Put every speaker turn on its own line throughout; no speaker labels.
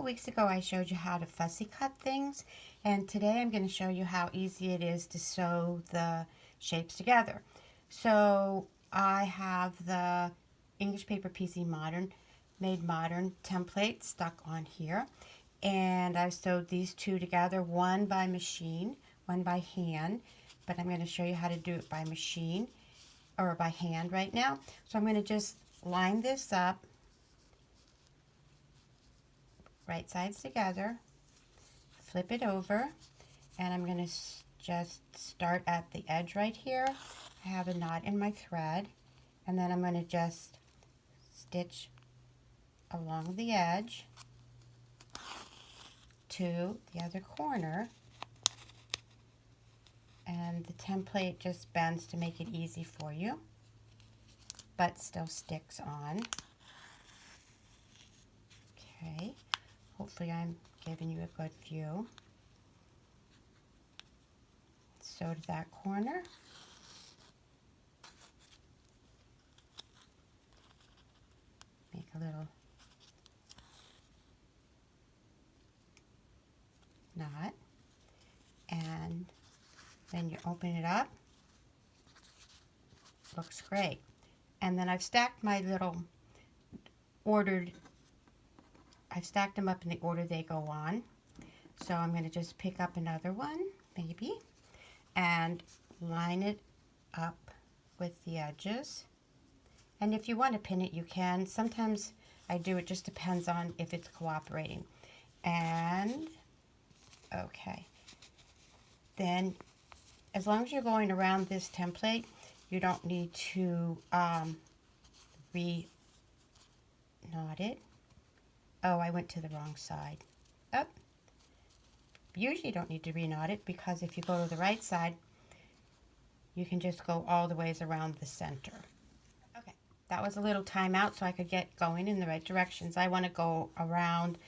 weeks ago I showed you how to fussy cut things, and today I'm going to show you how easy it is to sew the shapes together. So I have the English Paper PC Made Modern template stuck on here, and I've sewed these two together, one by machine, one by hand, but I'm going to show you how to do it by machine or by hand right now. So I'm going to just line this up, right sides together, flip it over, and I'm going to just start at the edge right here. I have a knot in my thread, and then I'm going to just stitch along the edge to the other corner, and the template just bends to make it easy for you, but still sticks on. Okay, hopefully I'm giving you a good view. Sew to that corner. Make a little knot, and then you open it up. Looks great. And then I've stacked my little I've stacked them up in the order they go on. So I'm going to just pick up another one, maybe, and line it up with the edges. And if you want to pin it, you can. Sometimes I do, it just depends on if it's cooperating. And, okay. Then, as long as you're going around this template, you don't need to re-knot it. Oh, I went to the wrong side. Oh. Usually you don't need to re-knot it, because if you go to the right side, you can just go all the ways around the center. Okay, that was a little timeout so I could get going in the right directions. I want to go around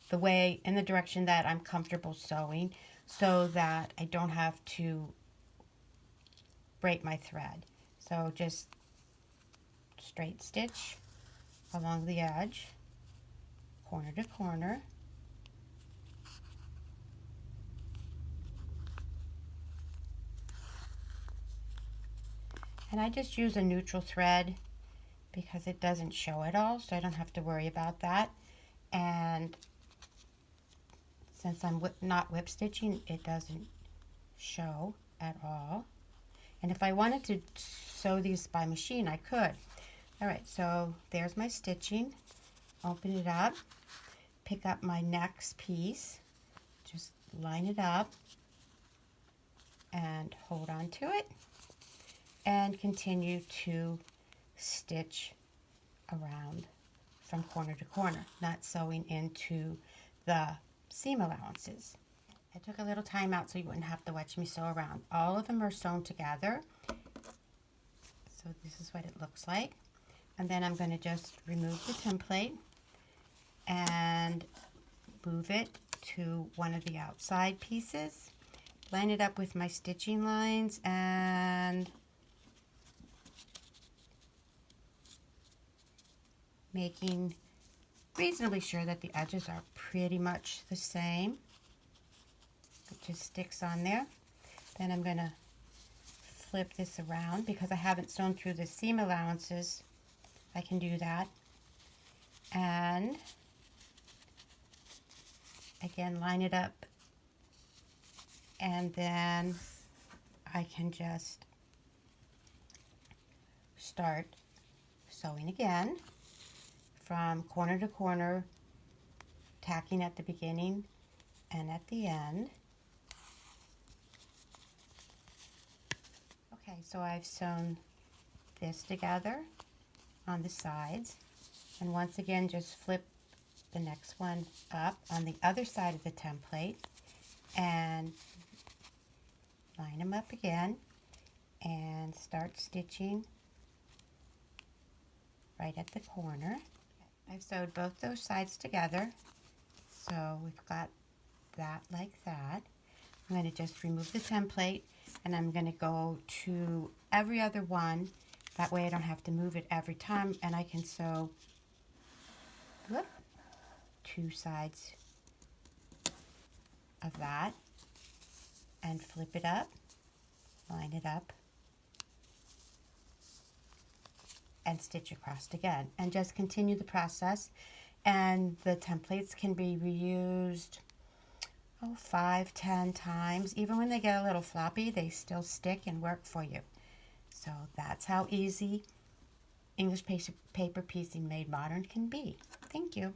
the way in the direction that I'm comfortable sewing, so that I don't have to break my thread. So just straight stitch along the edge, corner to corner. And I just use a neutral thread because it doesn't show at all, so I don't have to worry about that. And since I'm not whip stitching, it doesn't show at all. And if I wanted to sew these by machine, I could. Alright, so there's my stitching. Open it up, pick up my next piece, just line it up, and hold on to it, and continue to stitch around from corner to corner, not sewing into the seam allowances. I took a little time out so you wouldn't have to watch me sew around. All of them are sewn together. So this is what it looks like. And then I'm going to just remove the template and move it to one of the outside pieces. Line it up with my stitching lines and making reasonably sure that the edges are pretty much the same. It just sticks on there. Then I'm going to flip this around because I haven't sewn through the seam allowances. I can do that. And again, line it up, and then I can just start sewing again from corner to corner, tacking at the beginning and at the end. Okay, so I've sewn this together on the sides, and once again just flip the next one up on the other side of the template and line them up again and start stitching right at the corner. I've sewed both those sides together, so we've got that like that. I'm going to just remove the template, and I'm going to go to every other one. That way I don't have to move it every time, and I can sew two sides of that and flip it up, line it up, and stitch across again. And just continue the process. And the templates can be reused 5, 10 times. Even when they get a little floppy, they still stick and work for you. So that's how easy English paper piecing made modern can be. Thank you.